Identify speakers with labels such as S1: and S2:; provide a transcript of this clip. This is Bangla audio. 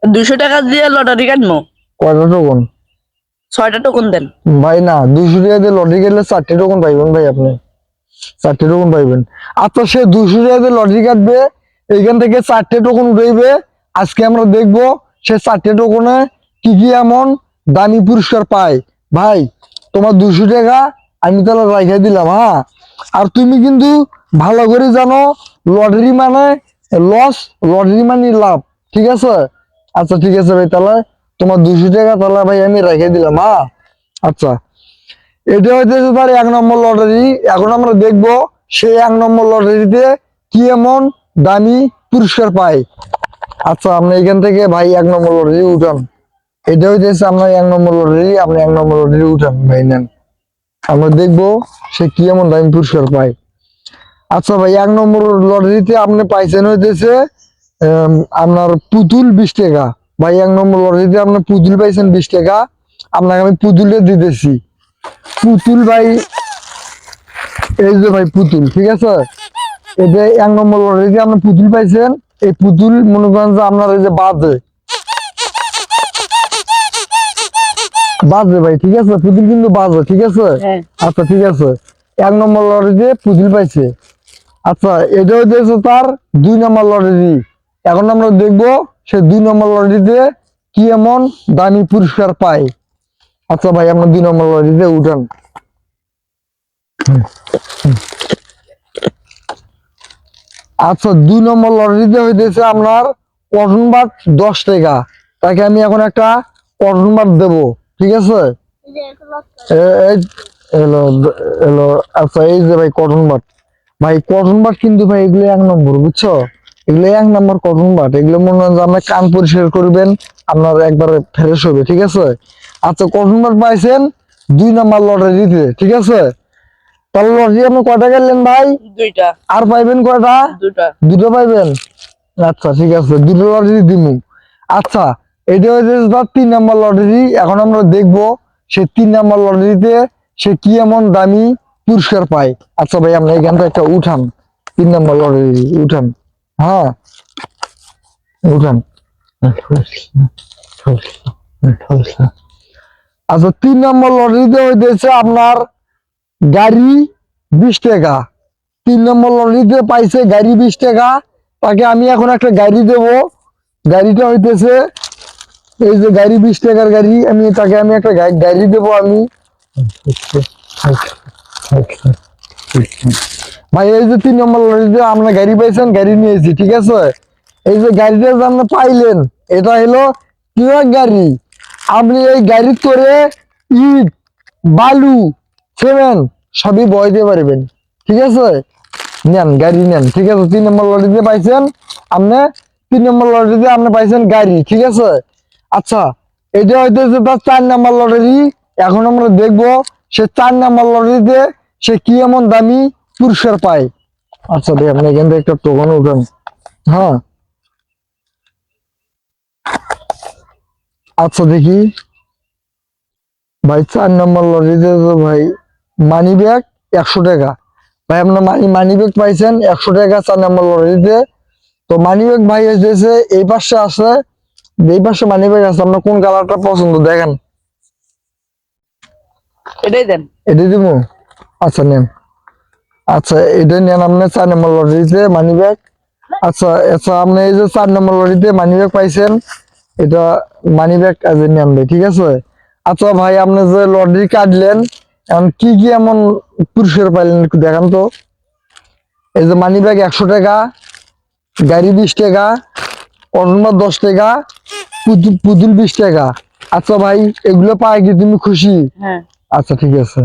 S1: 200 টাকা দিয়ে লটারি কাটবো।
S2: কয়টা টোকন?
S1: 6টা টোকন দেন
S2: ভাই না, 200 টাকা দিয়ে লটারি কাটলে 4টে টোকন পাইবেন ভাই, আপনি 4টে টোকন পাইবেন। আচ্ছা, সে 200 টাকা দিয়ে লটারি কাটবে, এইখান থেকে 4টে টোকন উঠাইবে। আজকে আমরা দেখবো সে 4টে টোকনে কি কি এমন দামি পুরস্কার পায়। ভাই তোমার 200 টাকা আমি তাহলে রাইখা দিলাম, হ্যাঁ। আর তুমি কিন্তু ভালো করে জানো, লটারি মানে লস, লটারি মানে লাভ, ঠিক আছে? আচ্ছা ঠিক আছে ভাই, তাহলে তোমার 200 টাকা তাহলে ভাই আমি রেখে দিলাম, হ্যাঁ। আচ্ছা, এটা হইতেছে তার 1 নম্বর লটারি। এখন আমরা দেখবো সেই 1 নম্বর লটারিতে কি এমন দামি পুরস্কার পায়। আচ্ছা, আপনি এখান থেকে ভাই 1 নম্বর লটারি উঠান। এটা হইতেছে আপনার 1 নম্বর লটারি, আপনি 1 নম্বর লটারি উঠান ভাই, নেন। আমরা দেখবো সে কি এমন দামি পুরস্কার পায়। আচ্ছা ভাই, 1 নম্বর লটারিতে আপনি পাইছেন হইতেছে আপনার পুতুল 20 টাকা। ভাই 1 নম্বর লটারিতে আপনি পুতুল পাইছেন 20 টাকা, আপনাকে আমি পুতুলে দিতেছি। পুতুল ভাই, এই যে ভাই পুতুল, ঠিক আছে? এটা 1 নম্বর লটারিতে আপনি পুতুল পাইছেন। এই পুতুল মনে করেন যে আপনার এই যে বাজে বাজে ভাই, ঠিক আছে? পুতুল কিন্তু বাজে, ঠিক আছে? আচ্ছা ঠিক আছে, 1 নম্বর লটারিতে পুতুল পাইছে। আচ্ছা, এটা হচ্ছে তার 2 নম্বর লটারি। এখন আমরা দেখবো সে 2 নম্বর লটারিতে কি এমন দামি পুরস্কার পায়। আচ্ছা ভাই, আমরা 2 নম্বর লটারিতে উঠান। আচ্ছা, 2 নম্বর লটারিতে হইতেছে আপনার কটন বাট 10 টাকা। তাকে আমি এখন একটা কটন বাট দেবো, ঠিক আছে? এলো এলো। আচ্ছা, এই যে ভাই কটন বাট। ভাই কটন বাট কিন্তু ভাই এগুলো 1 নম্বর, বুঝছো? এগুলো 1 নম্বর কটন বাট। এগুলো মনে হয় যে আপনার কান পরিষ্কার করবেন, আপনার একবারে ফ্রেশ হবে, ঠিক আছে? আচ্ছা, কটন বাট পাইছেন 2 নম্বর লটারিতে, ঠিক আছে? তাহলে লটারি আপনি কয়টা গেলেন ভাই?
S1: 2টা।
S2: আর পাইবেন কয়টা?
S1: 2টা।
S2: 2টা পাইবেন। আচ্ছা ঠিক আছে, 2টো লটারি দিমু। আচ্ছা, এটা হচ্ছে 3 নম্বর লটারি। এখন আমরা দেখবো সে 3 নম্বর লটারিতে সে কি এমন দামি পুরস্কার পায়। আচ্ছা ভাই, আমরা এখানটা একটা উঠান, 3 নম্বর লটারি উঠান, হ্যাঁ উঠান। আচ্ছা, 3 নম্বর লটারিতে হইতেছে আপনার গাড়ি 20 টাকা। 3 নম্বর লটারিতে পাইছে গাড়ি 20 টাকা। তাকে আমি এখন একটা গাড়ি দেব। গাড়িটা হইতেছে এই যে গাড়ি, 20 টাকার গাড়ি। তাকে আমি একটা গাড়ি দেব আমি। ভাই এই যে 3 নম্বর লটারিতে আপনার গাড়ি পাইছেন, গাড়ি নিয়েছি, ঠিক আছে? এই যে গাড়িটা যে আপনি পাইলেন, এটা হলো ট্রাক গাড়ি। আপনি এই গাড়ি করে ইট, বালু, সিমেন্ট সবই বইতে পারবেন, ঠিক আছে? নেন গাড়ি নেন, ঠিক আছে? 3 নম্বর লটারিতে পাইছেন আপনি, 3 নম্বর লটারিতে আপনি পাইছেন গাড়ি, ঠিক আছে? আচ্ছা, এটা হইতেছে তার 4 নম্বর লটারি। এখন আমরা দেখবো সে 4 নম্বর লটারিতে সে কি এমন দামি পুরস্কার পায়। আচ্ছা ভাই, আপনি এখান থেকে একটা টোকন উঠান, হ্যাঁ। আচ্ছা দেখি ভাই, 4 নম্বর লটারিতে তো ভাই মানি ব্যাগ 100 টাকা। ভাই আপনার মানি ব্যাগ পাইছেন 100 টাকা 4 নম্বর লটারিতে। তো মানি ব্যাগ ভাই এসেছে এই পাশে আছে, এই পাশে মানি ব্যাগ আছে। আপনার কোন কালারটা পছন্দ দেখেন,
S1: এটাই দেন।
S2: এটাই দিব। আচ্ছা নেন। আচ্ছা, এটাই নেন আপনি 4 নম্বর লটারিতে মানি ব্যাগ। আচ্ছা আচ্ছা, আপনি এই যে 4 নম্বর লটারিতে মানি ব্যাগ পাইছেন, এটা মানি ব্যাগ কাজে নেন ভাই, ঠিক আছে? আচ্ছা ভাই, আপনি যে লটারি কাটলেন, এখন কি কি এমন পুরস্কার পাইলেন একটু দেখান তো। এই যে মানি ব্যাগ 100 টাকা, গাড়ি 20 টাকা, কটন বাট 10 টাকা, পুতুল 20 টাকা। আচ্ছা ভাই, এগুলো পাই কি তুমি খুশি?
S1: হ্যাঁ।
S2: আচ্ছা ঠিক আছে।